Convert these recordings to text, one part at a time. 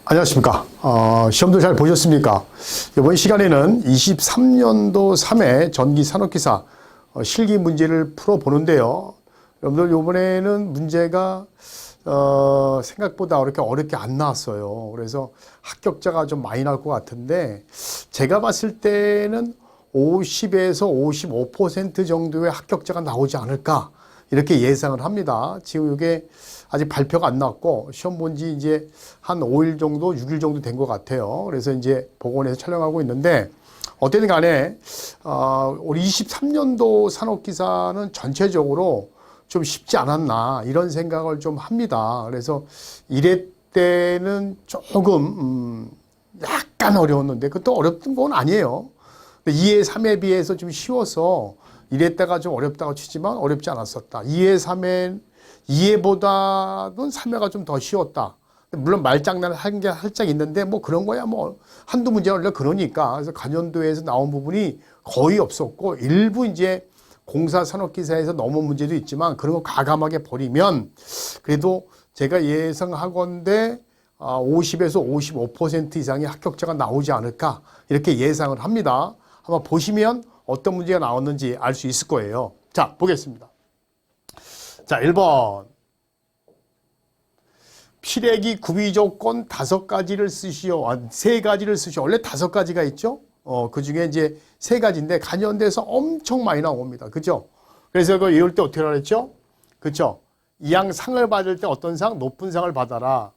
안녕하십니까. 시험도 잘 보셨습니까? 이번 시간에는 23년도 3회 전기산업기사 실기 문제를 풀어보는데요. 여러분들 이번에는 문제가 생각보다 그렇게 어렵게 안 나왔어요. 그래서 합격자가 좀 많이 나올 것 같은데 제가 봤을 때는 50에서 55% 정도의 합격자가 나오지 않을까 이렇게 예상을 합니다. 지금 이게 아직 발표가 안 나왔고 시험 본 지 이제 한 5일 정도, 6일 정도 된 것 같아요. 그래서 이제 복원해서 촬영하고 있는데 어쨌든 간에 우리 23년도 산업기사는 전체적으로 좀 쉽지 않았나 이런 생각을 좀 합니다. 그래서 1회 때는 조금 약간 어려웠는데 그것도 어렵던 건 아니에요. 2회, 3회에 비해서 좀 쉬워서 1회 때가 좀 어렵다고 치지만 어렵지 않았었다. 2회, 3회, 2회보다는 3회가 좀 더 쉬웠다. 물론 말장난을 한 게 살짝 있는데 뭐 그런 거야 뭐 한두 문제가 원래 그러니까. 그래서 간연도에서 나온 부분이 거의 없었고 일부 이제 공사산업기사에서 넘은 문제도 있지만 그런 거 과감하게 버리면 그래도 제가 예상하건대 50에서 55% 이상의 합격자가 나오지 않을까 이렇게 예상을 합니다. 한번 보시면 어떤 문제가 나왔는지 알 수 있을 거예요. 자, 보겠습니다. 자, 1번. 필액이 구비 조건 5가지를 쓰시오. 3가지를 쓰시오. 원래 5가지가 있죠? 그 중에 이제 3가지인데 간연대에서 엄청 많이 나옵니다. 그죠? 그래서 이거 외울 때 어떻게 하랬죠? 그죠? 이양 상을 받을 때 어떤 상? 높은 상을 받아라.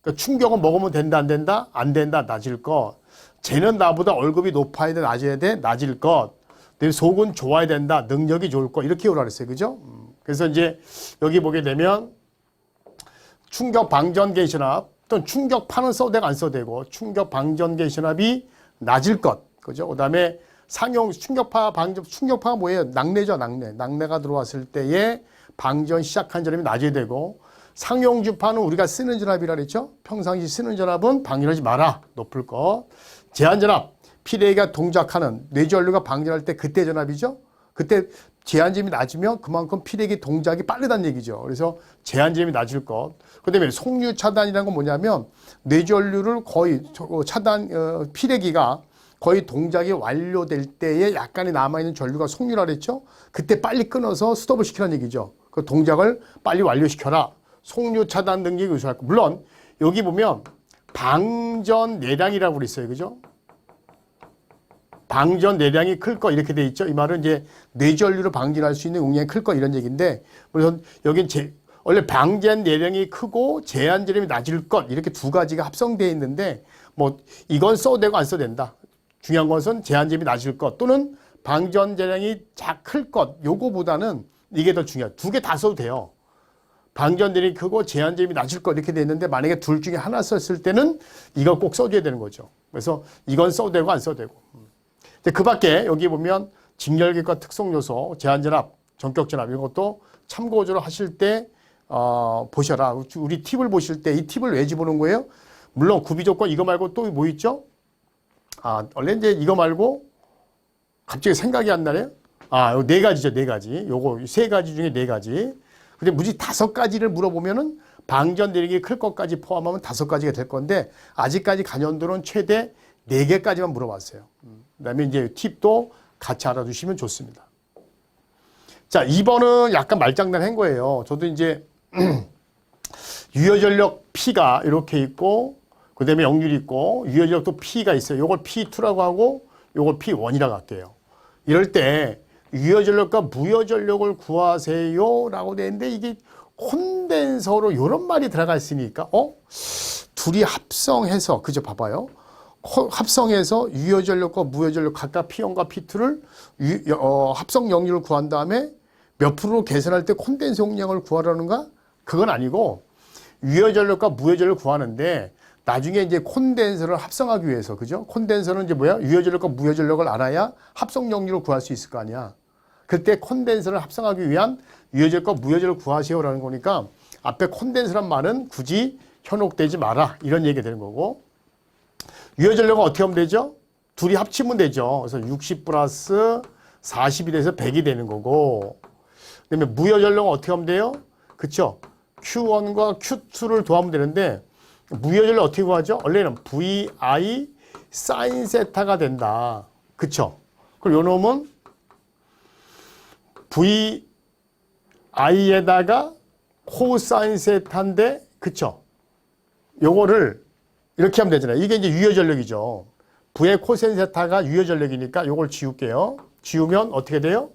그러니까 충격은 먹으면 된다, 안 된다? 안 된다, 낮을 것. 쟤는 나보다 월급이 높아야 돼, 낮아야 돼? 낮을 것. 내 속은 좋아야 된다, 능력이 좋을 것. 이렇게 오라 그랬어요. 그죠? 그래서 이제 여기 보게 되면 충격 방전 개시납 또는 충격파는 써도 되고 안 써도 되고 충격 방전 개시납이 낮을 것. 그죠? 그다음에 상용 충격파가 뭐예요? 낙뢰죠, 낙뢰. 낙뢰가 들어왔을 때에 방전 시작한 전압이 낮아야 되고 상용 주파는 우리가 쓰는 전압이라 그랬죠? 평상시 쓰는 전압은 방전하지 마라. 높을 것. 제한 전압. 필액이가 동작하는 뇌전류가 방전할 때 그때 전압이죠? 그때 제한점이 낮으면 그만큼 필액이 동작이 빠르다는 얘기죠. 그래서 제한점이 낮을 것. 그 다음에 속류 차단이라는 건 뭐냐면 뇌전류를 거의 필액이가 거의 동작이 완료될 때에 약간의 남아있는 전류가 속류라 그랬죠. 그때 빨리 끊어서 스톱을 시키라는 얘기죠. 그 동작을 빨리 완료시켜라. 속류 차단 능력이 우수할 것. 물론 여기 보면 방전 내량이라고 그랬어요. 그죠? 방전 내량이 클 거 이렇게 돼 있죠. 이 말은 이제 뇌전류를 방전할 수 있는 용량이 클 거 이런 얘기인데 물론 여긴 원래 방전 내량이 크고 제한 전압이 낮을 것 이렇게 두 가지가 합성되어 있는데 뭐 이건 써도 되고 안 써도 된다. 중요한 것은 제한 전압이 낮을 것 또는 방전 내량이 클 것 요거보다는 이게 더 중요해요. 두 개 다 써도 돼요. 방전 내량이 크고 제한 전압이 낮을 것 이렇게 돼 있는데 만약에 둘 중에 하나 썼을 때는 이걸 꼭 써줘야 되는 거죠. 그래서 이건 써도 되고 안 써도 되고. 그 밖에 여기 보면 직렬객과 특성요소, 제한전압, 전격전압 이런 것도 참고적으로 하실 때 보셔라. 우리 팁을 보실 때 이 팁을 왜 집어넣은 거예요? 물론 구비조건 이거 말고 또 뭐 있죠? 원래 이제 이거 말고 갑자기 생각이 안 나네요. 요 4가지죠. 4가지. 요거 3가지 중에 4가지. 근데 무지 5가지를 물어보면은 방전 내력이 클 것까지 포함하면 5가지가 될 건데 아직까지 간연도는 최대 4개까지만 물어봤어요. 그 다음에 이제 팁도 같이 알아두시면 좋습니다. 자, 2번은 약간 말장난 한 거예요. 저도 이제 유효전력 P가 이렇게 있고, 그 다음에 역률이 있고, 유효전력도 P가 있어요. 요걸 P2라고 하고, 요걸 P1이라고 할게요. 이럴 때 유효전력과 무효전력을 구하세요 라고 되는데 이게 콘덴서로 이런 말이 들어가 있으니까, 둘이 합성해서, 그죠? 봐봐요. 합성해서 유효전력과 무효전력 각각 P1과 P2를 합성 역률을 구한 다음에 몇 프로로 계산할 때 콘덴서 용량을 구하라는가? 그건 아니고 유효전력과 무효전력을 구하는데 나중에 이제 콘덴서를 합성하기 위해서 그죠? 콘덴서는 이제 뭐야? 유효전력과 무효전력을 알아야 합성 역률을 구할 수 있을 거 아니야. 그때 콘덴서를 합성하기 위한 유효전력과 무효전력을 구하세요라는 거니까 앞에 콘덴서란 말은 굳이 현혹되지 마라 이런 얘기가 되는 거고 유효전력은 어떻게 하면 되죠? 둘이 합치면 되죠. 그래서 60 플러스 40이 돼서 100이 되는 거고 그 다음에 무효전력은 어떻게 하면 돼요? 그쵸? Q1과 Q2를 더하면 되는데 무효전력 어떻게 구하죠? 원래는 VI 사인 세타가 된다. 그쵸? 그리고 요 놈은 VI에다가 코사인 세타인데, 그쵸? 요거를 이렇게 하면 되잖아요. 이게 이제 유효전력이죠. V의 코사인 세타가 유효전력이니까 요걸 지울게요. 지우면 어떻게 돼요?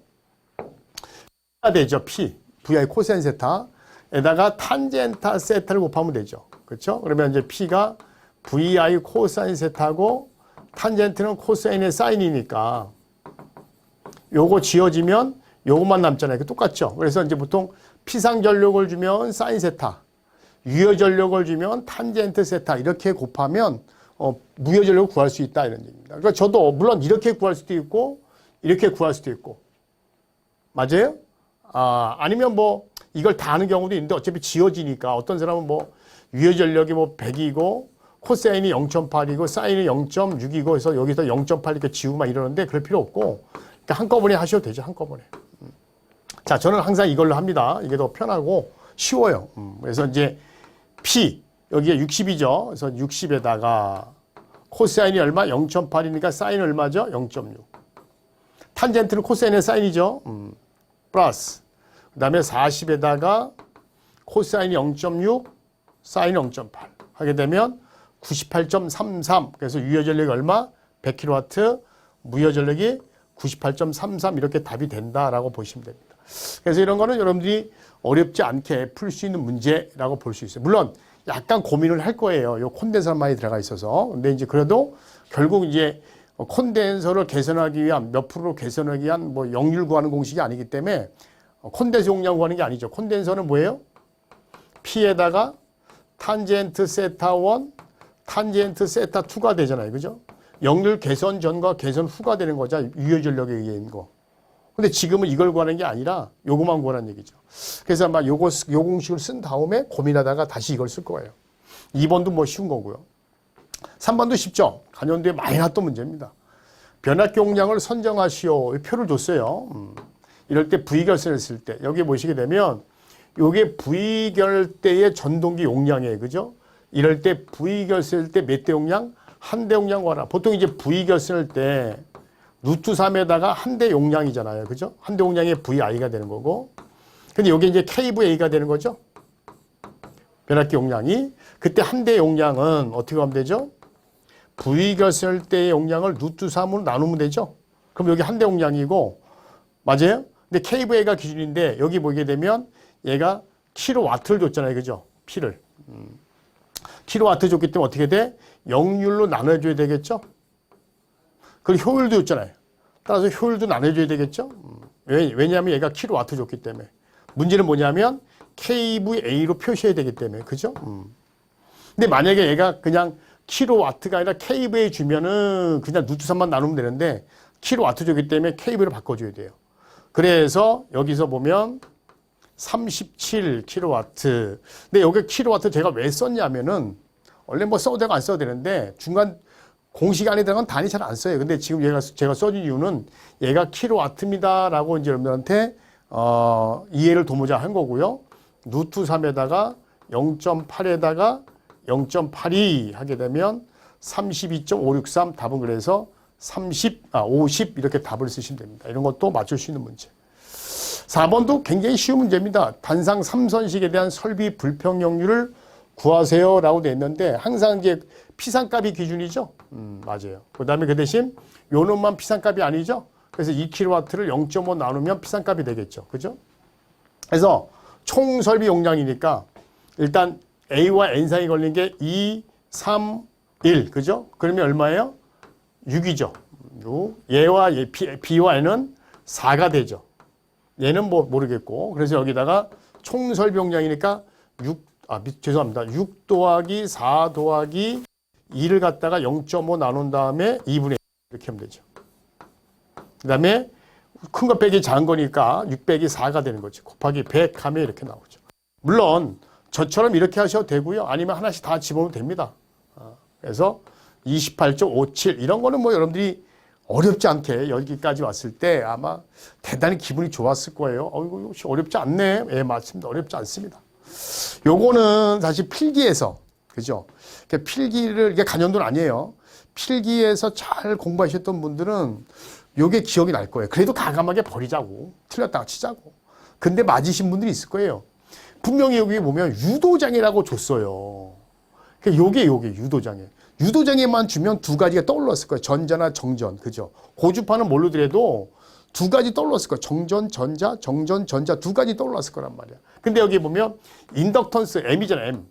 P가 되죠. P. VI 코사인 세타에다가 탄젠타 세타를 곱하면 되죠. 그렇죠? 그러면 이제 P가 VI 코사인 세타고 탄젠트는 코사인의 사인이니까 요거 지워지면 요것만 남잖아요. 똑같죠? 그래서 이제 보통 피상전력을 주면 사인 세타, 유효전력을 주면 탄젠트 세타 이렇게 곱하면 무효전력을 구할 수 있다 이런 얘기입니다. 그러니까 저도 물론 이렇게 구할 수도 있고 이렇게 구할 수도 있고 맞아요? 아니면 뭐 이걸 다 하는 경우도 있는데 어차피 지워지니까 어떤 사람은 뭐 유효전력이 뭐 100이고 코사인이 0.8이고 사인이 0.6이고 해서 여기서 0.8 이렇게 지우고 막 이러는데 그럴 필요 없고 그러니까 한꺼번에 하셔도 되죠. 한꺼번에. 자, 저는 항상 이걸로 합니다. 이게 더 편하고 쉬워요. 그래서 이제 P 여기에 60이죠. 그래서 60에다가 코사인이 얼마? 0.8이니까 사인 얼마죠? 0.6. 탄젠트는 코사인의 사인이죠. 플러스 그 다음에 40에다가 코사인이 0.6 사인 0.8 하게 되면 98.33 그래서 유효전력이 얼마? 100kW 무효전력이 98.33 이렇게 답이 된다라고 보시면 됩니다. 그래서 이런 거는 여러분들이 어렵지 않게 풀 수 있는 문제라고 볼 수 있어요. 물론 약간 고민을 할 거예요. 요 콘덴서가 많이 들어가 있어서. 근데 이제 그래도 결국 이제 콘덴서를 개선하기 위한 몇 프로로 개선하기 위한 뭐 역률 구하는 공식이 아니기 때문에 콘덴서 용량 구하는 게 아니죠. 콘덴서는 뭐예요? P에다가 탄젠트 세타 1, 탄젠트 세타 2가 되잖아요. 그죠? 역률 개선 전과 개선 후가 되는 거죠. 유효전력에 의한 거. 근데 지금은 이걸 구하는 게 아니라 요거만 구하는 얘기죠. 그래서 아마 요 공식을 쓴 다음에 고민하다가 다시 이걸 쓸 거예요. 2번도 뭐 쉬운 거고요. 3번도 쉽죠. 간연도에 많이 나왔던 문제입니다. 변압기 용량을 선정하시오. 표를 줬어요. 이럴 때 V결선을 쓸 때 여기 보시게 되면 요게 V결대의 전동기 용량이에요. 그죠? 이럴 때 V결 쓸 때 몇 대 용량? 한 대 용량 구하라. 보통 이제 V결 쓸 때 루트 3에다가 한 대 용량이잖아요. 그죠? 한 대 용량이 VI가 되는 거고. 근데 여기 이제 KVA가 되는 거죠. 변압기 용량이. 그때 한 대 용량은 어떻게 하면 되죠? V결 쓸 때의 용량을 루트 3으로 나누면 되죠. 그럼 여기 한 대 용량이고, 맞아요? 근데 KVA가 기준인데 여기 보게 되면 얘가 킬로와트를 줬잖아요. 그죠? P를. 킬로와트 줬기 때문에 어떻게 돼? 역률로 나눠줘야 되겠죠? 그리고 효율도 줬잖아요. 따라서 효율도 나눠줘야 되겠죠? 왜냐하면 얘가 킬로와트 줬기 때문에. 문제는 뭐냐면 KVA로 표시해야 되기 때문에. 그죠? 근데 만약에 얘가 그냥 킬로와트가 아니라 KVA 주면은 그냥 루트 3만 나누면 되는데 킬로와트 줬기 때문에 KVA로 바꿔줘야 돼요. 그래서 여기서 보면 37kW. 근데 여기 킬로와트 제가 왜 썼냐면은 원래 뭐 써도 되고 안 써도 되는데 중간 공식 안에 들어간 단위 잘 안 써요. 근데 지금 제가 써준 이유는 얘가 킬로와트입니다라고 이제 여러분들한테 이해를 도모자 한 거고요. 루트 3에다가 0.8에다가 0.82 하게 되면 32.563 답은 그래서 50 이렇게 답을 쓰시면 됩니다. 이런 것도 맞출 수 있는 문제. 4번도 굉장히 쉬운 문제입니다. 단상 3선식에 대한 설비 불평역률을 구하세요 라고 되어 있는데 항상 이제 피상값이 기준이죠. 맞아요. 그 다음에 그 대신 요 놈만 피상값이 아니죠. 그래서 2kW를 0.5 나누면 피상값이 되겠죠. 그죠? 그래서 총 설비 용량이니까 일단 A와 N상이 걸린 게 2, 3, 1. 그죠? 그러면 얼마예요? 6이죠. 얘와 B와 N은 4가 되죠. 얘는 뭐 모르겠고. 그래서 여기다가 총 설비 용량이니까 6 더하기 4 더하기 2를 갖다가 0.5 나눈 다음에 2분의 1 이렇게 하면 되죠. 그 다음에 큰 거 빼기 작은 거니까 6 빼기 4가 되는 거죠. 곱하기 100 하면 이렇게 나오죠. 물론 저처럼 이렇게 하셔도 되고요. 아니면 하나씩 다 집어넣어도 됩니다. 그래서 28.57 이런 거는 뭐 여러분들이 어렵지 않게 여기까지 왔을 때 아마 대단히 기분이 좋았을 거예요. 이거 어렵지 않네. 예, 맞습니다. 어렵지 않습니다. 요거는 사실 필기에서 그죠? 그러니까 필기를, 이게 간연도는 아니에요. 필기에서 잘 공부하셨던 분들은 요게 기억이 날 거예요. 그래도 과감하게 버리자고. 틀렸다가 치자고. 근데 맞으신 분들이 있을 거예요. 분명히 여기 보면 유도장애라고 줬어요. 그러니까 요게 유도장애. 유도장애만 주면 두 가지가 떠올랐을 거예요. 전자나 정전. 그죠? 고주파는 뭘로 들어도 두 가지 떠올랐을 거예요. 정전, 전자, 정전, 전자 두 가지 떠올랐을 거란 말이야. 근데 여기 보면 인덕턴스, M이잖아, M.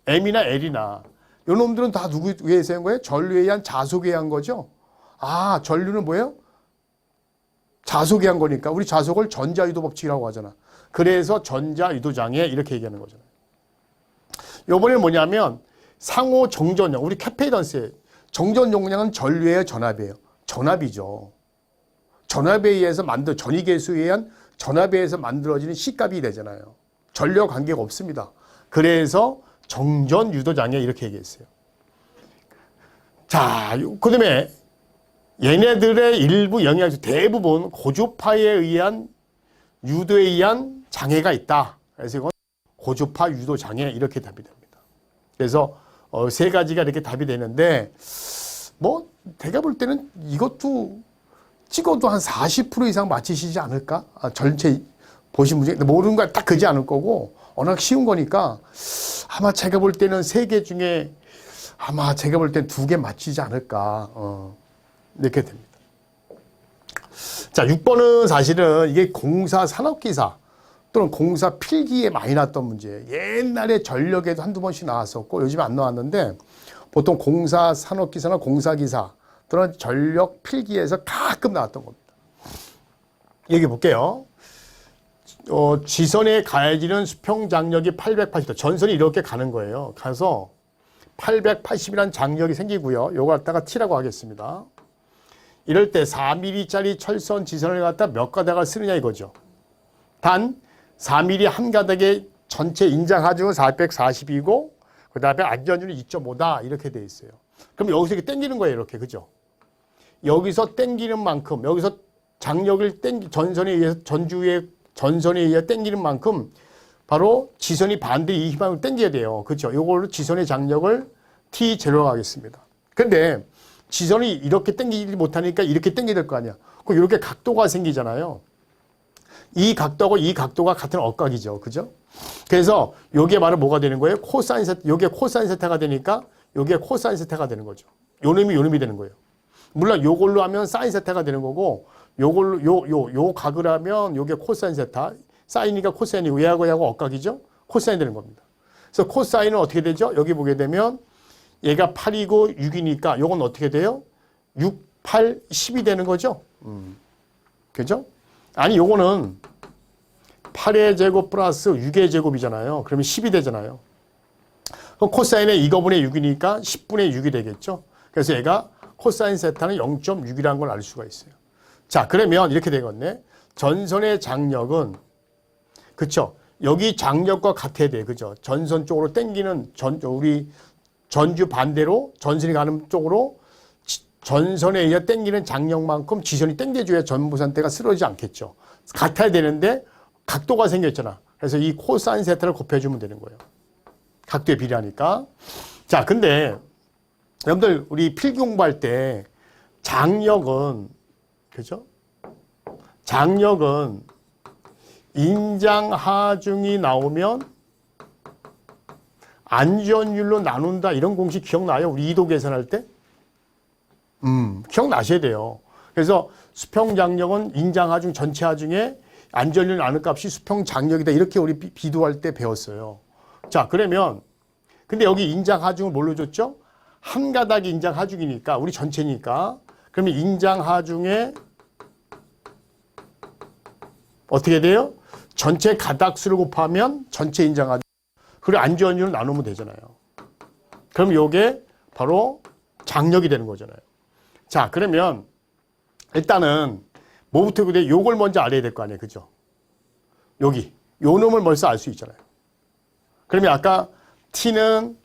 M이나 L이나. 요 놈들은 다 누구 위해서 한 거예요? 전류에 의한 자속에 의한 거죠? 아, 전류는 뭐예요? 자속에 의한 거니까. 우리 자속을 전자유도 법칙이라고 하잖아. 그래서 전자유도장애 이렇게 얘기하는 거잖아요. 요번에 뭐냐면 상호 정전용. 우리 캐페이던스에 정전 용량은 전류예요, 전압이에요? 전압이죠. 전압에 의해서 전위계수에 의한 전압에 의해서 만들어지는 C값이 되잖아요. 전류와 관계가 없습니다. 그래서 정전 유도장애 이렇게 얘기했어요. 자, 그 다음에 얘네들의 일부 영향, 대부분 고주파에 의한 유도에 의한 장애가 있다. 그래서 이건 고주파 유도 장애 이렇게 답이 됩니다. 그래서 세 가지가 이렇게 답이 되는데 뭐 제가 볼 때는 이것도 찍어도 한 40% 이상 맞히시지 않을까? 전체 보신 문제 모르는 거 딱 그지 않을 거고 워낙 쉬운 거니까 아마 제가 볼 때는 세 개 중에 아마 제가 볼 땐 두 개 맞히지 않을까 이렇게 됩니다. 자, 6번은 사실은 이게 공사 산업기사 또는 공사 필기에 많이 나왔던 문제예요. 옛날에 전력에도 한두 번씩 나왔었고 요즘 안 나왔는데 보통 공사 산업기사나 공사기사 또는 전력 필기에서 가끔 나왔던 겁니다. 여기 볼게요. 지선에 가해지는 수평 장력이 880도. 전선이 이렇게 가는 거예요. 가서 880이라는 장력이 생기고요. 요거 갖다가 T라고 하겠습니다. 이럴 때 4mm짜리 철선 지선을 갖다 몇 가닥을 쓰느냐 이거죠. 단 4mm 한 가닥에 전체 인장 하중은 440이고 그 다음에 안전율은 2.5다 이렇게 돼 있어요. 그럼 여기서 이렇게 당기는 거예요. 이렇게. 그죠? 여기서 당기는 만큼 여기서 장력을 전선에 의해서 전선에 의해 당기는 만큼 바로 지선이 반드시 이 힘을 당겨야 돼요. 그렇죠? 이걸로 지선의 장력을 T0라고 하겠습니다. 근데 지선이 이렇게 당기지 못하니까 이렇게 당겨야 될 거 아니야. 그럼 이렇게 각도가 생기잖아요. 이 각도하고 이 각도가 같은 억각이죠. 그죠? 그래서 요게 바로 뭐가 되는 거예요? 코사인 세타, 요게 코사인 세타가 되니까 요게 코사인 세타가 되는 거죠. 요 놈이 되는 거예요. 물론 요걸로 하면 사인 세타가 되는 거고 요걸로 요 각을 하면 요게 코사인 세타, 사인이니까 코사인이고 얘하고 억각이죠. 코사인이 되는 겁니다. 그래서 코사인은 어떻게 되죠? 여기 보게 되면 얘가 8이고 6이니까 요건 어떻게 돼요? 6, 8, 10이 되는 거죠. 그죠? 아니 요거는 8의 제곱 플러스 6의 제곱이잖아요. 그러면 10이 되잖아요. 그럼 코사인의 2거분의 6이니까 10분의 6이 되겠죠. 그래서 얘가 코사인 세타는 0.6이라는 걸 알 수가 있어요. 자, 그러면 이렇게 되겠네. 전선의 장력은, 그쵸? 여기 장력과 같아야 돼. 그죠? 전선 쪽으로 당기는, 우리 전주 반대로 전선이 가는 쪽으로 전선에 의해 당기는 장력만큼 지선이 당겨줘야 전부산대가 쓰러지지 않겠죠. 같아야 되는데 각도가 생겼잖아. 그래서 이 코사인 세타를 곱해주면 되는 거예요. 각도에 비례하니까. 자, 근데 여러분들 우리 필기 공부할 때 장력은 그죠? 장력은 인장 하중이 나오면 안전율로 나눈다 이런 공식 기억나요? 우리 이도 계산할 때? 기억나셔야 돼요. 그래서 수평 장력은 인장 하중 전체 하중에 안전율 나눈 값이 수평 장력이다 이렇게 우리 비도할 때 배웠어요. 자, 그러면 근데 여기 인장 하중을 뭘로 줬죠? 한 가닥이 인장 하중이니까 우리 전체니까 그러면 인장 하중에 어떻게 돼요? 전체 가닥수를 곱하면 전체 인장 하중 그리고 안전율을 나누면 되잖아요. 그럼 요게 바로 장력이 되는 거잖아요. 자, 그러면 일단은 뭐부터 그래? 요걸 먼저 알아야 될 거 아니에요. 그죠? 여기 요 놈을 벌써 알 수 있잖아요. 그러면 아까 T는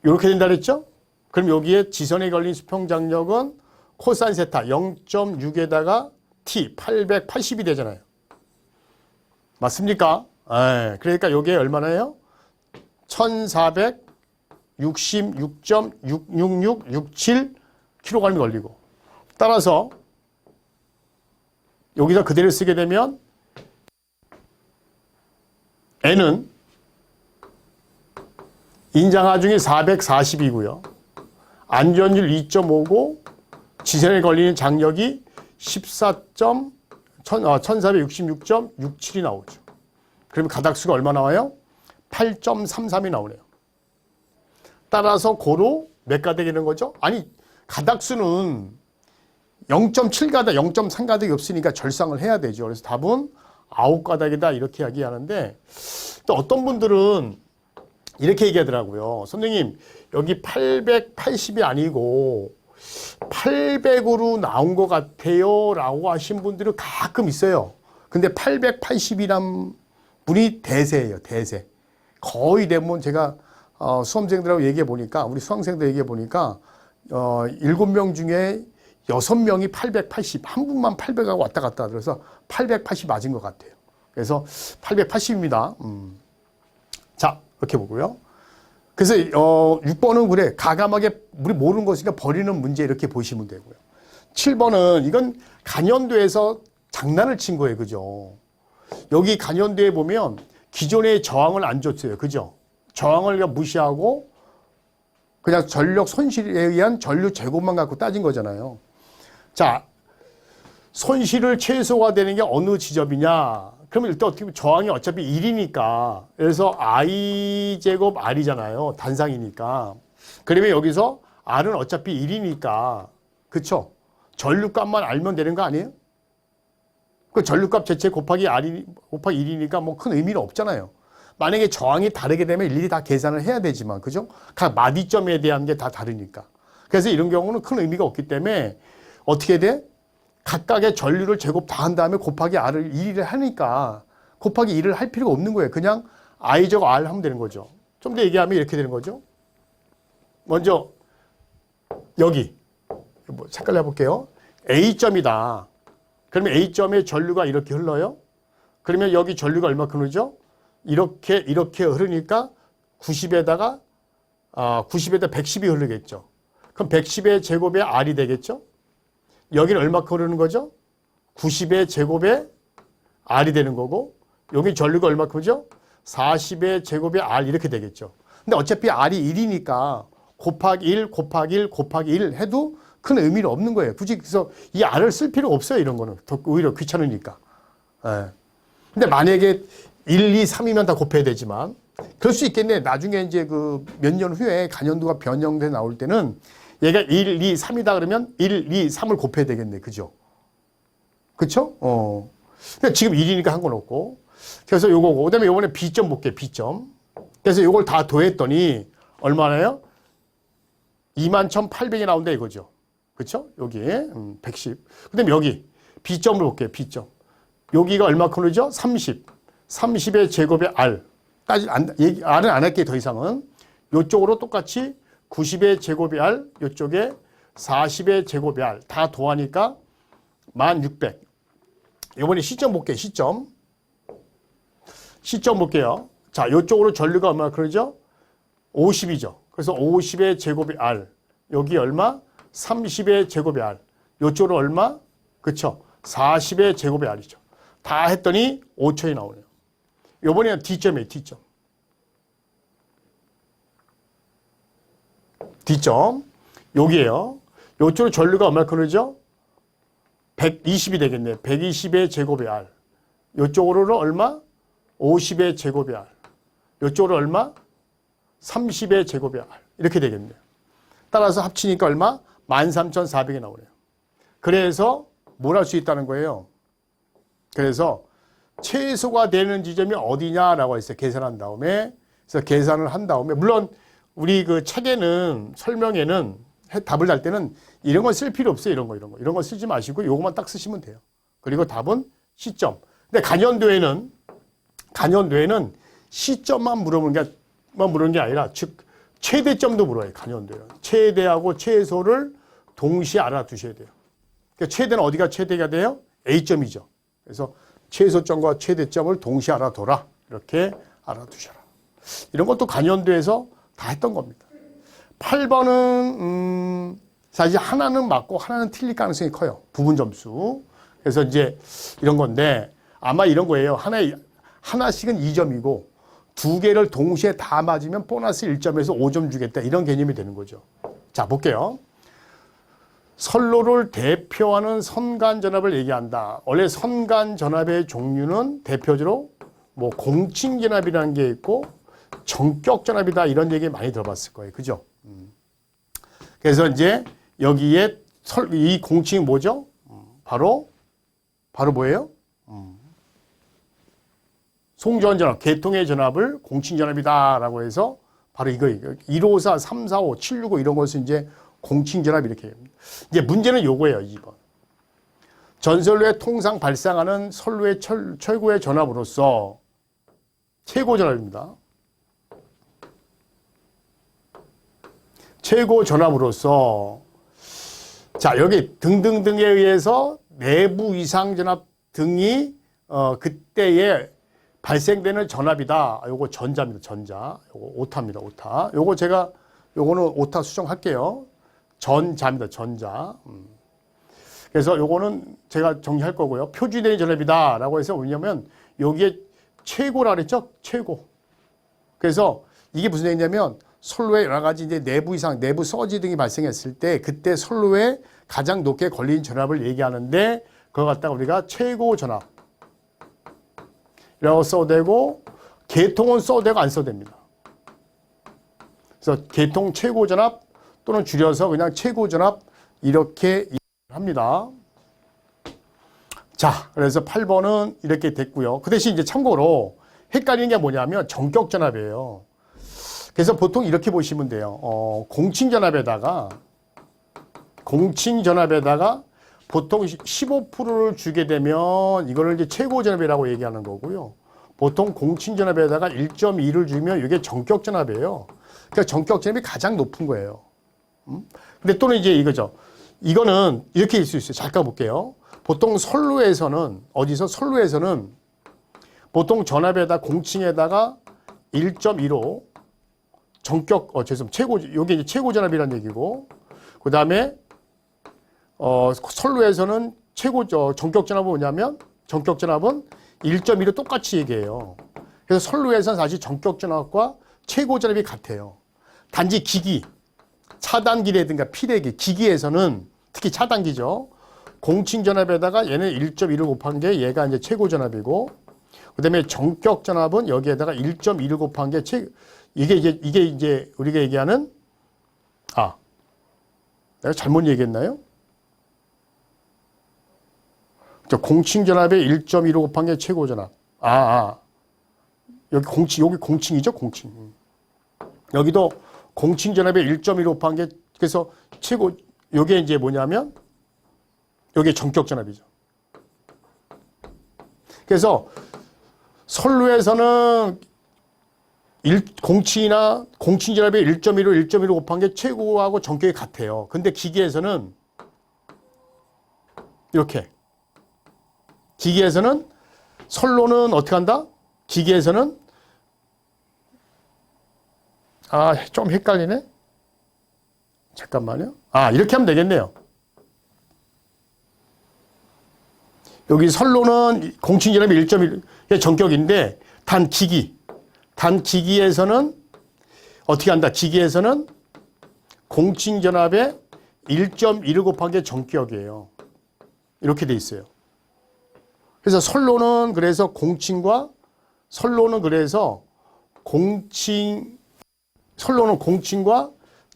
이렇게 된다 그랬죠? 그럼 여기에 지선에 걸린 수평장력은 코사인 세타 0.6에다가 T 880이 되잖아요. 맞습니까? 그러니까 이게 얼마나요? 1400 66.66667kg이 걸리고, 따라서 여기서 그대로 쓰게 되면 N은 인장하중이 440이고요. 안전율 2.5고 지선에 걸리는 장력이 1466.67이 나오죠. 그러면 가닥수가 얼마 나와요? 8.33이 나오네요. 따라서 고로 몇 가닥이 되는 거죠? 아니, 가닥수는 0.7가닥, 0.3가닥이 없으니까 절상을 해야 되죠. 그래서 답은 9가닥이다 이렇게 이야기하는데, 또 어떤 분들은 이렇게 얘기하더라고요. 선생님, 여기 880이 아니고 800으로 나온 것 같아요 라고 하신 분들이 가끔 있어요. 근데 880이란 분이 대세예요. 대세. 거의 대부분 제가 수험생들하고 얘기해 보니까, 우리 수강생들 얘기해 보니까 7명 중에 6명이 880, 한 분만 800하고 왔다 갔다 하더라서 880 맞은 것 같아요. 그래서 880입니다. 자, 이렇게 보고요. 그래서 6번은 그래, 가감하게 우리 모르는 것이니까 버리는 문제 이렇게 보시면 되고요. 7번은 이건 간연도에서 장난을 친 거예요. 그죠? 여기 간연도에 보면 기존의 저항을 안 줬어요. 그죠? 저항을 무시하고 그냥 전력 손실에 의한 전류 제곱만 갖고 따진 거잖아요. 자, 손실을 최소화 되는 게 어느 지점이냐? 그러면 일단 어떻게 보면 저항이 어차피 1이니까. 그래서 I 제곱 R이잖아요. 단상이니까. 그러면 여기서 R은 어차피 1이니까. 그쵸? 전류값만 알면 되는 거 아니에요? 그 전류값 자체 곱하기 R이, 곱하기 1이니까 뭐 큰 의미는 없잖아요. 만약에 저항이 다르게 되면 일일이 다 계산을 해야 되지만, 그죠? 각 마디점에 대한 게 다 다르니까. 그래서 이런 경우는 큰 의미가 없기 때문에 어떻게 돼? 각각의 전류를 제곱 다 한 다음에 곱하기 R을 1을 하니까 곱하기 1을 할 필요가 없는 거예요. 그냥 I 제곱 R 하면 되는 거죠. 좀 더 얘기하면 이렇게 되는 거죠. 먼저 여기 뭐 색깔 내볼게요. A점이다. 그러면 A점에 전류가 이렇게 흘러요. 그러면 여기 전류가 얼마큼 흐르죠? 이렇게 흐르니까 90에다가 110이 흐르겠죠. 그럼 110의 제곱에 R이 되겠죠? 여기는 얼마큼 흐르는 거죠? 90의 제곱에 R이 되는 거고, 여기 전류가 얼마큼이죠? 40의 제곱에 R 이렇게 되겠죠. 근데 어차피 R이 1이니까 곱하기 1, 곱하기 1, 곱하기 1 해도 큰 의미는 없는 거예요. 굳이 그래서 이 R을 쓸 필요가 없어요. 이런 거는. 더 오히려 귀찮으니까. 예. 근데 만약에 1, 2, 3이면 다 곱해야 되지만, 그럴 수 있겠네. 나중에 이제 그 몇 년 후에 간연도가 변형돼 나올 때는 얘가 1, 2, 3이다 그러면 1, 2, 3을 곱해야 되겠네. 그죠? 그쵸? 근데 지금 1이니까 한 건 없고. 그래서 요거고. 그 다음에 요번에 B점 볼게요. B점. 그래서 요걸 다 더했더니 얼마나요? 21,800이 나온다 이거죠. 그쵸? 여기 110. 그 다음에 여기 B점을 볼게요. B점. 여기가 얼마큼 흐르죠? 30. 30의 제곱에 R. R은 안 할게요. 더 이상은. 요쪽으로 똑같이 90의 제곱이 R, 이쪽에 40의 제곱이 R. 다 더하니까 1600. 이번에 시점 볼게요. 시점 볼게요. 자, 이쪽으로 전류가 얼마 그러죠? 50이죠. 그래서 50의 제곱이 R. 여기 얼마? 30의 제곱이 R. 이쪽으로 얼마? 그쵸? 40의 제곱이 R이죠. 다 했더니 5천이 나오네요. 이번에는 D점이에요. D점. D점. 여기에요. 이쪽으로 전류가 얼마큼 흐르죠? 120이 되겠네. 120의 제곱의 R. 이쪽으로는 얼마? 50의 제곱의 R. 이쪽으로 얼마? 30의 제곱의 R. 이렇게 되겠네요. 따라서 합치니까 얼마? 13,400이 나오네요. 그래서 뭘 할 수 있다는 거예요? 그래서 최소가 되는 지점이 어디냐라고 했어요. 계산한 다음에. 그래서 계산을 한 다음에, 물론 우리 그 책에는, 설명에는, 답을 달 때는 이런 건 쓸 필요 없어요. 이런 거 쓰지 마시고 요것만 딱 쓰시면 돼요. 그리고 답은 시점. 근데 간연도에는 시점만 물어보는 게 아니라, 즉 최대점도 물어요. 간연도에는. 최대하고 최소를 동시에 알아두셔야 돼요. 그러니까 최대는 어디가 최대가 돼요? A점이죠. 그래서 최소점과 최대점을 동시에 알아둬라. 이렇게 알아두셔라. 이런 것도 간연도에서 다 했던 겁니다. 8번은 사실 하나는 맞고 하나는 틀릴 가능성이 커요. 부분 점수. 그래서 이제 이런 건데 아마 이런 거예요. 하나씩은 2점이고 두 개를 동시에 다 맞으면 보너스 1점에서 5점 주겠다. 이런 개념이 되는 거죠. 자, 볼게요. 선로를 대표하는 선간전압을 얘기한다. 원래 선간전압의 종류는 대표적으로 뭐 공칭전압이라는 게 있고 전격전압이다 이런 얘기 많이 들어봤을 거예요. 그죠? 그래서 이제 여기에 이 공칭이 뭐죠? 바로 뭐예요? 송전전압, 계통의 전압을 공칭전압이다라고 해서 바로 이거 154, 345, 765 이런 것을 이제 공칭전압 이렇게 합니다. 이제 문제는 요거예요. 2번. 전선로에 통상 발생하는 선로의 최고의 전압으로서 최고 전압입니다. 최고 전압으로서 자 여기 등등등에 의해서 내부 이상 전압 등이 그때에 발생되는 전압이다. 요거 전자입니다. 전자. 요거 오타입니다. 오타. 요거는 오타 수정할게요. 전자입니다. 전자. 그래서 요거는 제가 정리할 거고요. 표준의 전압이다 라고 해서 뭐냐면 여기에 최고라 그랬죠? 최고. 그래서 이게 무슨 얘기냐면 선로에 여러 가지 이제 내부 이상, 내부 서지 등이 발생했을 때 그때 선로에 가장 높게 걸린 전압을 얘기하는데 그거 갖다가 우리가 최고 전압 이라고 써도 되고 계통은 써도 되고 안 써도 됩니다. 그래서 계통 최고 전압 또는 줄여서 그냥 최고 전압 이렇게 합니다. 자, 그래서 8번은 이렇게 됐고요. 그 대신 이제 참고로 헷갈리는 게 뭐냐면 전격 전압이에요. 그래서 보통 이렇게 보시면 돼요. 공칭 전압에다가 보통 15%를 주게 되면 이거를 이제 최고 전압이라고 얘기하는 거고요. 보통 공칭 전압에다가 1.2를 주면 이게 전격 전압이에요. 그러니까 전격 전압이 가장 높은 거예요. 근데 또는 이제 이거죠. 이거는 이렇게 일 수 있어요. 잠깐 볼게요. 보통 선로에서는 보통 전압에다 공칭에다가 1.15 전격 최고 요게 이제 최고 전압이라는 얘기고 그다음에 선로에서는 전격 전압은 뭐냐면 전격 전압은 1.2로 똑같이 얘기해요. 그래서 선로에서는 사실 전격 전압과 최고 전압이 같아요. 단지 기기 차단기라든가 피대기, 기기에서는 특히 차단기죠. 공칭 전압에다가 얘는 1.1을 곱한 게 얘가 이제 최고 전압이고, 그 다음에 전격 전압은 여기에다가 1.1을 곱한 게 이게 이제 우리가 얘기하는, 내가 잘못 얘기했나요? 공칭 전압에 1.1을 곱한 게 최고 전압. 여기 공칭이죠, 공칭. 여기도 공칭 전압에 1.1 곱한 게 그래서 최고 요게 이제 뭐냐면 요게 전격 전압이죠. 그래서 선로에서는 공칭 전압에 1.1로 1.1을 곱한 게 최고하고 전격이 같아요. 근데 기계에서는 이렇게 기계에서는 선로는 어떻게 한다? 기계에서는 좀 헷갈리네. 잠깐만요. 이렇게 하면 되겠네요. 여기 선로는 공칭 전압이 1.1의 전격인데 단 기기에서는 어떻게 한다? 기기에서는 공칭 전압에 1.1을 곱한 게 전격이에요. 이렇게 돼 있어요. 그래서 선로는 공칭과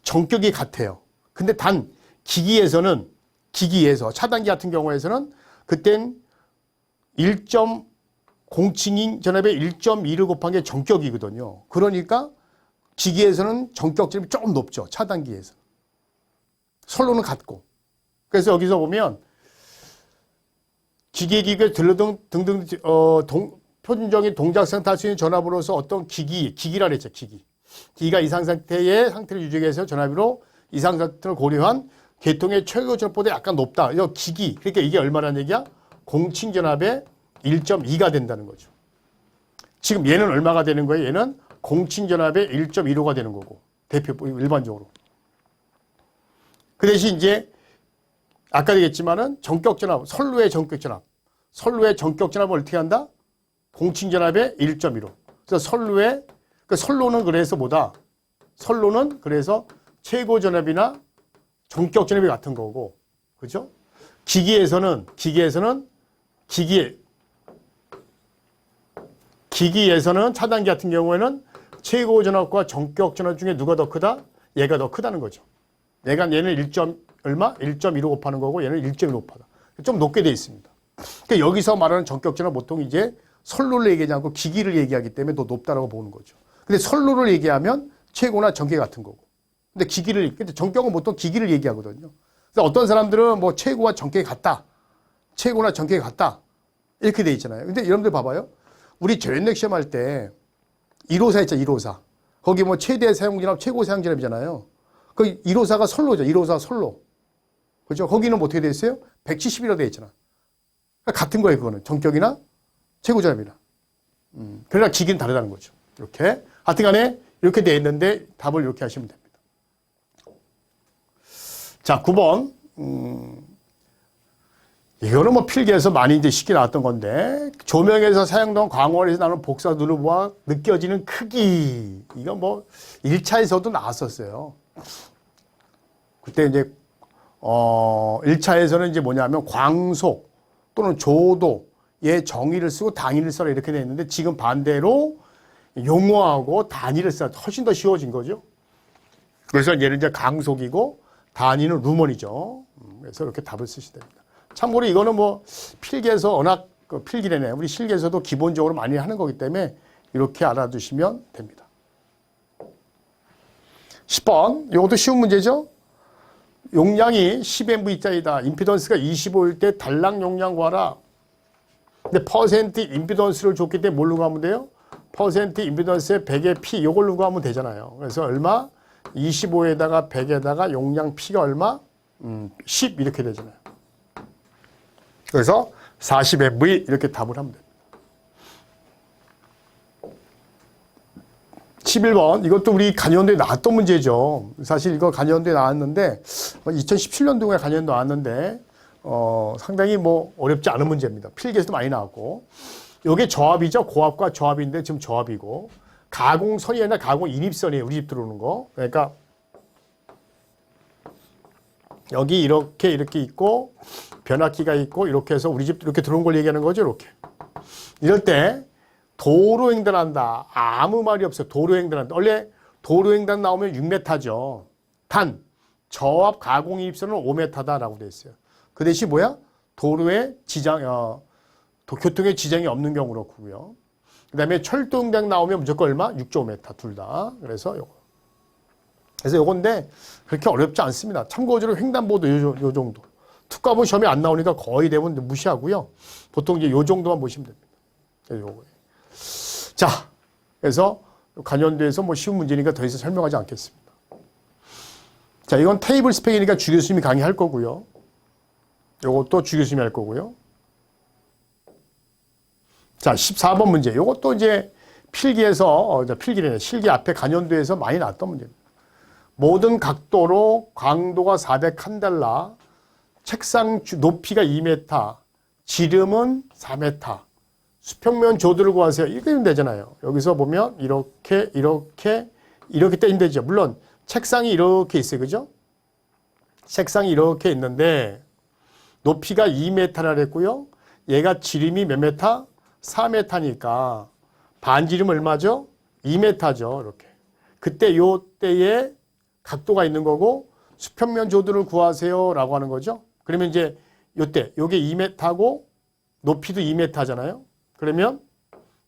전격이 같아요. 근데 단 기기에서 차단기 같은 경우에서는 그땐 공칭 전압에 1.2를 곱한 게 전격이거든요. 그러니까 기기에서는 전격 전압이 조금 높죠. 차단기에서. 선로는 같고. 그래서 여기서 보면 기계 등등 표준적인 동작상 탈 수 있는 전압으로서 어떤 기기라 그랬죠. 기기가 이상 상태의 상태를 유지하기 위해서 전압으로 이상 상태를 고려한 계통의 최고 전압보다 약간 높다. 이거 기기. 그러니까 이게 얼마라는 얘기야? 공칭 전압의 1.2가 된다는 거죠. 지금 얘는 얼마가 되는 거예요? 얘는 공칭 전압의 1.15가 되는 거고. 일반적으로. 그 대신 이제 아까 얘기했지만은 전격전압, 선로의 전격전압. 선로의 전격전압을 어떻게 한다? 공칭전압의 1.15. 그래서 선로는 그래서 뭐다? 선로는 그래서 최고전압이나 전격전압이 같은 거고, 그죠? 기기에서는 차단기 같은 경우에는 최고전압과 전격전압 중에 누가 더 크다? 얘가 더 크다는 거죠. 얘는 1.15 곱하는 거고 얘는 1.15 곱하다. 좀 높게 돼 있습니다. 그러니까 여기서 말하는 전격전압 보통 이제 선로를 얘기하지 않고 기기를 얘기하기 때문에 더 높다라고 보는 거죠. 근데 선로를 얘기하면 최고나 전격 같은 거고. 근데 전격은 보통 기기를 얘기하거든요. 그래서 어떤 사람들은 뭐 최고와 전격이 같다. 최고나 전격이 같다. 이렇게 돼 있잖아요. 근데 여러분들 봐봐요. 우리 전력 시험 할 때 154 있잖아요. 154. 거기 뭐 최대 사용진압, 최고 사용진압이잖아요. 그 154가 선로죠. 154 선로. 그죠? 거기는 뭐 어떻게 돼 있어요? 170이라고 돼 있잖아. 그러니까 같은 거예요. 그거는 전격이나 최고전압이나. 그러나 기기는 다르다는 거죠. 이렇게. 하여튼 간에 이렇게 돼 있는데 답을 이렇게 하시면 됩니다. 자, 9번. 이거는 뭐 필기에서 많이 이제 쉽게 나왔던 건데, 조명에서 사용된 광원에서 나오는 복사 누르부와 느껴지는 크기. 이건 뭐 1차에서도 나왔었어요. 그때 이제 1차에서는 이제 뭐냐면 광속 또는 조도의 정의를 쓰고 단위를 써라 이렇게 돼 있는데, 지금 반대로 용어하고 단위를 써 훨씬 더 쉬워진 거죠. 그래서 얘는 이제 강속이고 단위는 루먼이죠. 그래서 이렇게 답을 쓰시면 됩니다. 참고로 이거는 뭐 필기에서 워낙 필기래네. 우리 실기에서도 기본적으로 많이 하는 거기 때문에 이렇게 알아두시면 됩니다. 10번. 이것도 쉬운 문제죠. 용량이 10MV짜리다. 임피던스가 25일 때 달랑 용량 구하라. 근데 퍼센트 임피던스를 줬기 때문에 뭘로 구하면 돼요? 퍼센트 임피던스의 100의 P 이걸로 구하면 되잖아요. 그래서 얼마? 25에다가 100에다가 용량 P가 얼마? 10 이렇게 되잖아요. 그래서 40MV 이렇게 답을 하면 됩니다. 11번. 이것도 우리 간이원도에 나왔던 문제죠. 사실 이거 간이원도에 나왔는데 2017년도에 간이원도 나왔는데 상당히 뭐 어렵지 않은 문제입니다. 필기에서도 많이 나왔고. 이게 저압이죠. 고압과 저압인데 지금 저압이고. 가공선이 아니라 가공 인입선이에요. 우리 집 들어오는 거. 그러니까 여기 이렇게 있고 변압기가 있고 이렇게 해서 우리 집 이렇게 들어온 걸 얘기하는 거죠. 이렇게. 이럴 때 도로횡단한다. 아무 말이 없어요. 도로횡단한다. 원래 도로횡단 나오면 6m죠. 단 저압 가공인입선은 5m다라고 돼 있어요. 그 대신 뭐야? 도로에 교통에 지장이 없는 경우 그렇고요. 그 다음에 철도횡단 나오면 무조건 얼마? 6.5m 둘 다. 그래서 요거. 그래서 요건데 그렇게 어렵지 않습니다. 참고적으로 횡단보도 요 정도. 특가본 시험에 안 나오니까 거의 대부분 무시하고요. 보통 이제 요 정도만 보시면 됩니다. 요거. 자, 그래서 간연도에서 뭐 쉬운 문제니까 더 이상 설명하지 않겠습니다. 자, 이건 테이블 스펙이니까 주 교수님이 강의할 거고요. 요것도 주 교수님이 할 거고요. 자, 14번 문제. 요것도 이제 필기에서, 필기래네. 실기 앞에 간연도에서 많이 나왔던 문제입니다. 모든 각도로 광도가 401달러, 책상 높이가 2m, 지름은 4m, 수평면 조도를 구하세요. 이렇게 되면 되잖아요. 여기서 보면 이렇게 떼면 되죠. 물론 책상이 이렇게 있어요. 그죠? 책상이 이렇게 있는데 높이가 2m라 그랬고요. 얘가 지름이 몇 m? 4m니까 반지름 얼마죠? 2m죠. 이렇게. 그때 요 때에 각도가 있는 거고 수평면 조도를 구하세요 라고 하는 거죠. 그러면 이제 요때 요게 2m고 높이도 2m잖아요. 그러면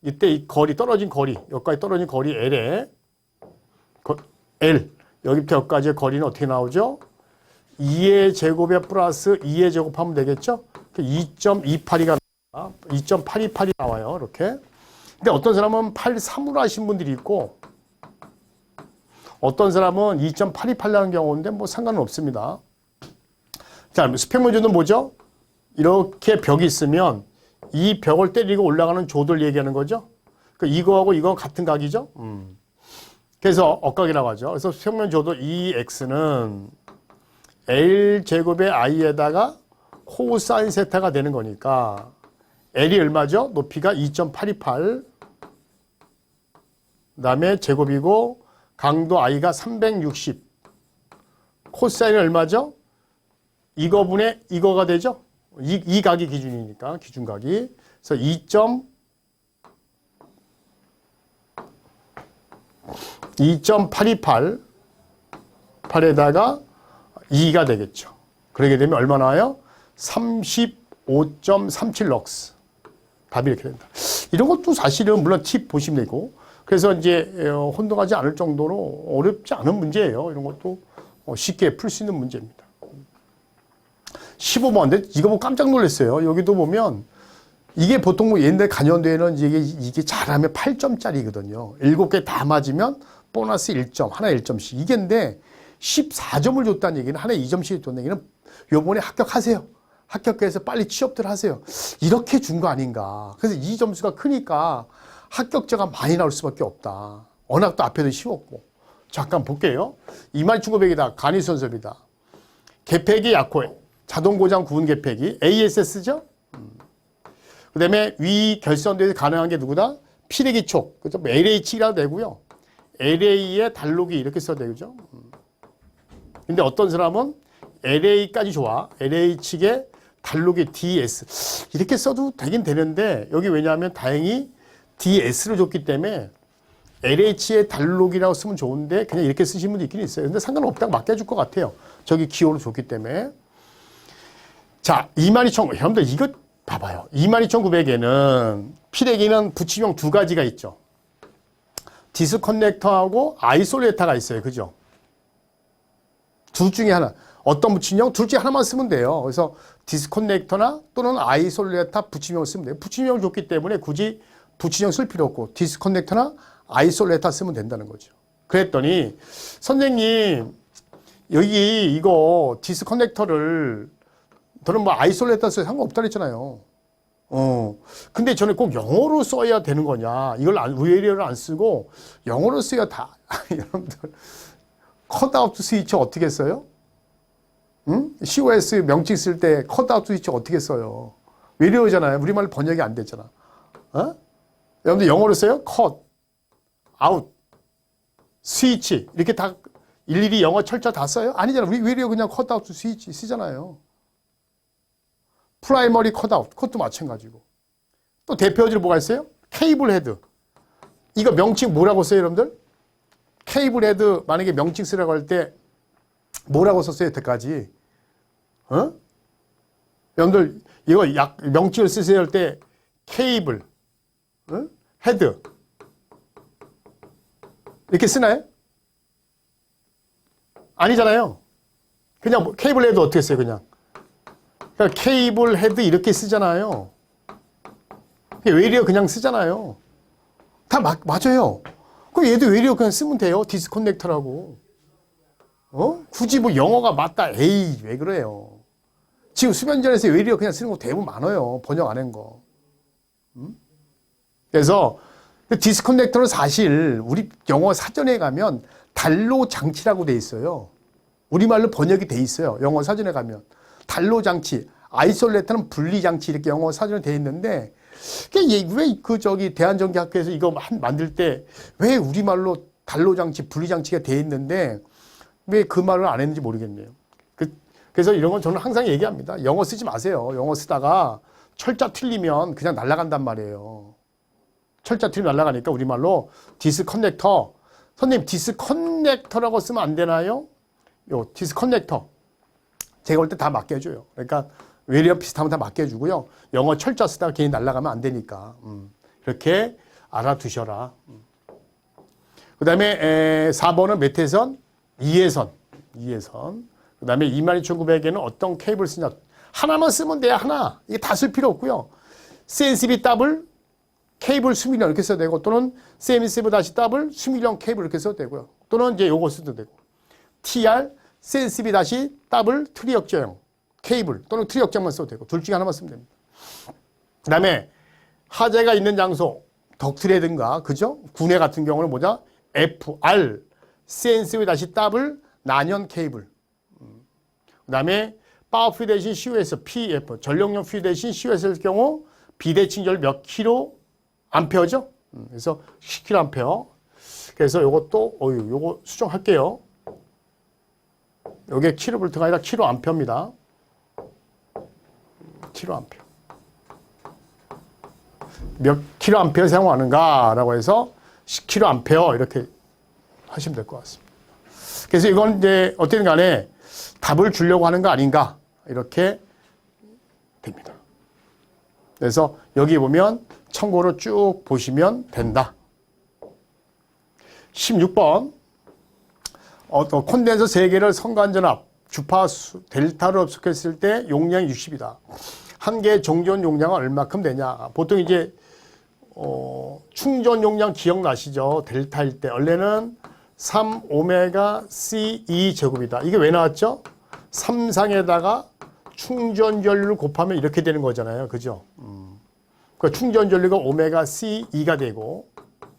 이때 이 거리 떨어진 거리 여기까지 떨어진 거리 L에 L 여기부터 여기까지의 거리는 어떻게 나오죠? 2의 제곱에 플러스 2의 제곱하면 되겠죠? 2.282가 나와. 2.828이 나와요. 이렇게. 근데 어떤 사람은 83으로 하신 분들이 있고 어떤 사람은 2.828 나는 경우인데 뭐 상관은 없습니다. 자, 수평면조는 뭐죠? 이렇게 벽이 있으면 이 벽을 때리고 올라가는 조도를 얘기하는 거죠. 그러니까 이거하고 이거 같은 각이죠. 그래서 억각이라고 하죠. 그래서 수평면 조도 EX는 L제곱의 I에다가 코사인 세타가 되는 거니까 L이 얼마죠? 높이가 2.828 그 다음에 제곱이고 강도 I가 360 코사인은 얼마죠? 이거분의 이거가 되죠? 이 각이 기준이니까 기준각이 그래서 2.828 8에다가 2가 되겠죠. 그러게 되면 얼마 나와요? 35.37 럭스. 답이 이렇게 된다. 이런 것도 사실은 물론 팁 보시면 되고 그래서 이제 혼동하지 않을 정도로 어렵지 않은 문제예요. 이런 것도 쉽게 풀 수 있는 문제입니다. 15번. 근데 이거 보고 깜짝 놀랐어요. 여기도 보면 이게 보통 뭐 옛날 간연대회는 이게 잘하면 8점짜리거든요. 7개 다 맞으면 보너스 1점, 하나 1점씩. 이게인데 14점을 줬다는 얘기는 하나에 2점씩 줬다는 얘기는 요번에 합격하세요. 합격해서 빨리 취업들 하세요. 이렇게 준 거 아닌가. 그래서 이 점수가 크니까 합격자가 많이 나올 수밖에 없다. 워낙 또 앞에도 쉬웠고. 잠깐 볼게요. 21,900이다. 간이선섭이다. 개폐기 약호. 자동고장 구분 개폐기. ASS죠? 그 다음에 위 결선대에서 가능한 게 누구다? 피레기 촉. 그죠? LH라도 되고요. LA의 달록이 이렇게 써도 되죠. 근데 어떤 사람은 LA까지 좋아. LA 측의 달록이 DS. 이렇게 써도 되긴 되는데 여기 왜냐하면 다행히 DS를 줬기 때문에 LH의 달록이라고 쓰면 좋은데 그냥 이렇게 쓰시는 분도 있긴 있어요. 근데 상관없다고 맡겨줄 것 같아요. 저기 기호로 줬기 때문에. 자, 22,000. 여러분들 이거 봐봐요. 22,900에는 피레기는 붙임형 두 가지가 있죠. 디스커넥터하고 아이솔레이터가 있어요. 그죠? 둘 중에 하나. 어떤 붙임형? 둘 중에 하나만 쓰면 돼요. 그래서 디스커넥터나 또는 아이솔레이터 붙임형을 쓰면 돼요. 붙임형을 줬기 때문에 굳이 붙임형 쓸 필요 없고 디스커넥터나 아이솔레이터 쓰면 된다는 거죠. 그랬더니 선생님 여기 이거 디스커넥터를 저는 뭐 아이솔레이터 써도 상관없다 그랬잖아요. 근데 저는 꼭 영어로 써야 되는 거냐. 이걸 외래어를 안 쓰고 영어로 써야 다. 여러분들 컷아웃 스위치 어떻게 써요? 응? COS 명칭 쓸 때 컷아웃 스위치 어떻게 써요? 외래어잖아요. 우리말 번역이 안 됐잖아. 여러분들 영어로 써요? 컷, 아웃, 스위치 이렇게 다 일일이 영어 철자 다 써요? 아니잖아. 우리 외래어 그냥 컷아웃 스위치 쓰잖아요. 프라이머리 컷아웃, 그것도 마찬가지고. 또 대표적으로 뭐가 있어요? 케이블 헤드. 이거 명칭 뭐라고 써요, 여러분들? 케이블 헤드 만약에 명칭 쓰라고 할 때 뭐라고 썼어요, 여태까지? 여러분들 이거 명칭을 쓰세요 할 때 케이블, 헤드 이렇게 쓰나요? 아니잖아요. 그냥 케이블 헤드 어떻게 써요, 그냥? 그러니까 케이블 헤드 이렇게 쓰잖아요. 외래어 그냥 쓰잖아요. 다 맞아요. 그럼 얘도 외래어 그냥 쓰면 돼요. 디스커넥터라고. 굳이 뭐 영어가 맞다. 에이, 왜 그래요. 지금 수면전에서 외래어 그냥 쓰는 거 대부분 많아요. 번역 안 한 거. 그래서 디스커넥터는 사실 우리 영어 사전에 가면 단로 장치라고 돼 있어요. 우리말로 번역이 돼 있어요. 영어 사전에 가면. 단로 장치, 아이솔레이터는 분리 장치 이렇게 영어 사전에 돼 있는데 왜 대한전기학교에서 이거 만들 때 왜 우리말로 단로 장치, 분리 장치가 돼 있는데 왜 그 말을 안 했는지 모르겠네요. 그래서 이런 건 저는 항상 얘기합니다. 영어 쓰지 마세요. 영어 쓰다가 철자 틀리면 그냥 날아간단 말이에요. 철자 틀리면 날아가니까 우리말로 디스커넥터. 선생님 디스커넥터라고 쓰면 안 되나요? 요 디스커넥터. 제가 볼 때 다 맡겨줘요. 그러니까 외래어 비슷하면 다 맡겨주고요. 영어 철자 쓰다가 괜히 날아가면 안 되니까. 이렇게 알아두셔라. 그 다음에 4번은 몇 회선? 2회선. 2회선. 그 다음에 22,900에는 어떤 케이블 쓰냐. 하나만 쓰면 돼요. 하나. 이게 다 쓸 필요 없고요. CNCB 더블 케이블 수밀형 이렇게 써도 되고 또는 CNCB 다시 더블 수밀형 케이블 이렇게 써도 되고요. 또는 이제 요거 써도 되고. TR CNCB 다시 더블 트리역제형 케이블 또는 트리역제형만 써도 되고 둘 중에 하나만 쓰면 됩니다. 그 다음에 화재가 있는 장소 덕트라든가 그죠? 군내 같은 경우는 뭐냐? FR CNCB 다시 더블 난연 케이블 그 다음에 파워 퓨 대신 COS, PF, 전력용 퓨 대신 COS일 경우 비대칭 몇 킬로 암페어죠? 그래서 10킬로 암페어. 그래서 요것도, 요거 수정할게요. 요게 킬로볼트가 아니라 킬로 암페어입니다. 킬로 암페어. 몇 킬로 암페어 사용하는가라고 해서 10킬로 암페어 이렇게 하시면 될 것 같습니다. 그래서 이건 이제 어쨌든 간에 답을 주려고 하는 거 아닌가 이렇게 됩니다. 그래서 여기 보면 참고로 쭉 보시면 된다. 16번 콘덴서 3개를 성간전압 주파수 델타로 접속했을 때 용량이 60이다. 한 개의 정전 용량은 얼마큼 되냐. 보통 이제 충전 용량 기억나시죠? 델타일 때 원래는 3오메가 C2 제곱이다. 이게 왜 나왔죠? 3상에다가 충전 전류를 곱하면 이렇게 되는 거잖아요. 그죠? 그러니까 충전 전류가 오메가 C2가 되고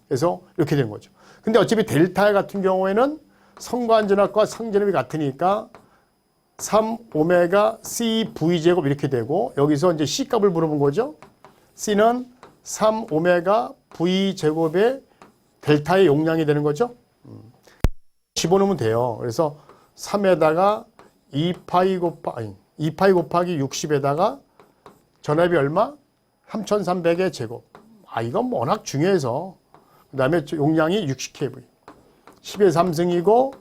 그래서 이렇게 되는 거죠. 근데 어차피 델타 같은 경우에는 성관전압과 상전압이 같으니까 3오메가 CV 제곱 이렇게 되고 여기서 이제 C 값을 물어본 거죠. C는 3오메가 V 제곱의 델타의 용량이 되는 거죠. 집어넣으면 돼요. 그래서 3에다가 2파이 곱하기 60에다가 전압이 얼마? 3300의 제곱. 이건 워낙 중요해서. 그 다음에 용량이 60kV. 10의 3승이고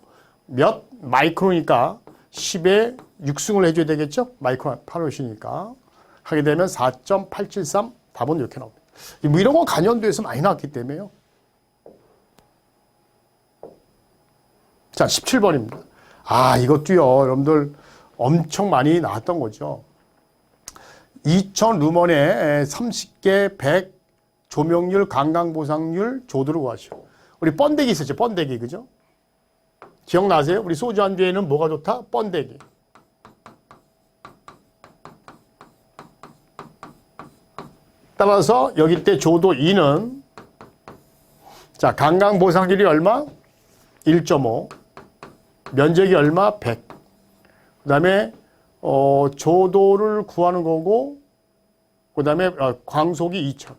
몇 마이크로니까 10의 6승을 해줘야 되겠죠? 마이크로 파롯이니까. 하게 되면 4.873 답은 이렇게 나옵니다. 뭐 이런 거 간연도에서 많이 나왔기 때문에요. 자, 17번입니다. 이것도요, 여러분들 엄청 많이 나왔던 거죠. 2000 루먼에 30개 100 조명률, 관광보상률, 조도를 구하시오. 우리 번데기 있었죠, 번데기, 그죠? 기억나세요? 우리 소주 한 뒤에는 뭐가 좋다? 번데기. 따라서 여기 때 조도 2는 자, 관광보상률이 얼마? 1.5. 면적이 얼마? 100. 그 다음에 조도를 구하는 거고 그 다음에 광속이 2000.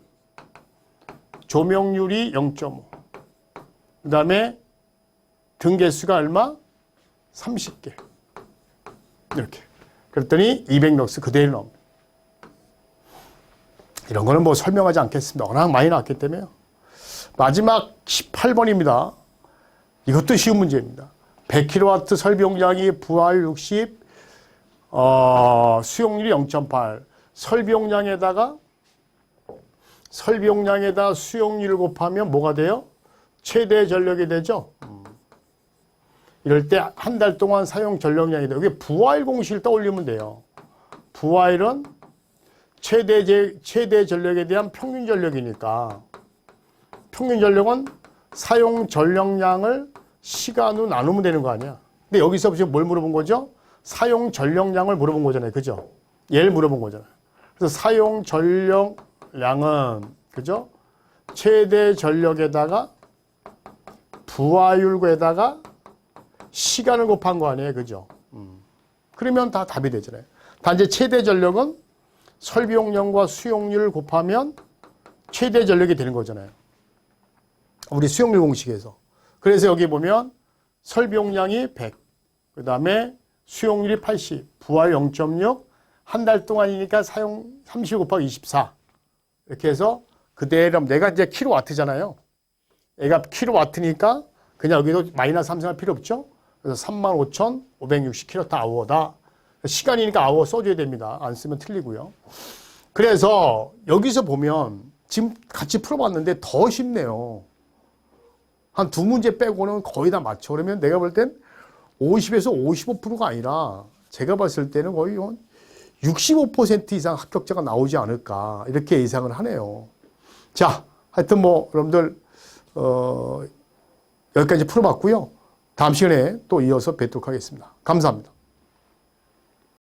조명률이 0.5. 그 다음에 등개수가 얼마? 30개. 이렇게. 그랬더니 200럭스 그대로 나옵니다. 이런 거는 뭐 설명하지 않겠습니다. 워낙 많이 나왔기 때문에요. 마지막 18번입니다. 이것도 쉬운 문제입니다. 100kW 설비용량이 부하율 60, 수용률이 0.8. 설비용량에다가 수용률을 곱하면 뭐가 돼요? 최대 전력이 되죠? 이럴 때 한 달 동안 사용 전력량이 돼요. 이게 부하율 공식을 떠올리면 돼요. 부하율은 최대 전력에 대한 평균 전력이니까 평균 전력은 사용 전력량을 시간으로 나누면 되는 거 아니야. 근데 여기서 지금 뭘 물어본 거죠? 사용 전력량을 물어본 거잖아요. 그죠? 얘를 물어본 거잖아요. 그래서 사용 전력량은 그죠? 최대 전력에다가 부하율에다가 시간을 곱한 거 아니에요. 그죠? 그러면 다 답이 되잖아요. 단지 최대 전력은 설비용량과 수용률을 곱하면 최대 전력이 되는 거잖아요. 우리 수용률 공식에서. 그래서 여기 보면 설비용량이 100, 그 다음에 수용률이 80, 부하율 0.6, 한 달 동안이니까 사용 30 곱하기 24. 이렇게 해서 그대로 내가 이제 킬로와트잖아요. 얘가 킬로와트니까 그냥 여기도 마이너스 3승 할 필요 없죠. 그래서 35,560kWh다. 시간이니까 아워 써줘야 됩니다. 안 쓰면 틀리고요. 그래서 여기서 보면 지금 같이 풀어봤는데 더 쉽네요. 한 두 문제 빼고는 거의 다 맞춰. 그러면 내가 볼 땐 50에서 55%가 아니라 제가 봤을 때는 거의 65% 이상 합격자가 나오지 않을까 이렇게 예상을 하네요. 자, 하여튼 뭐 여러분들 여기까지 풀어봤고요. 다음 시간에 또 이어서 뵙도록 하겠습니다. 감사합니다.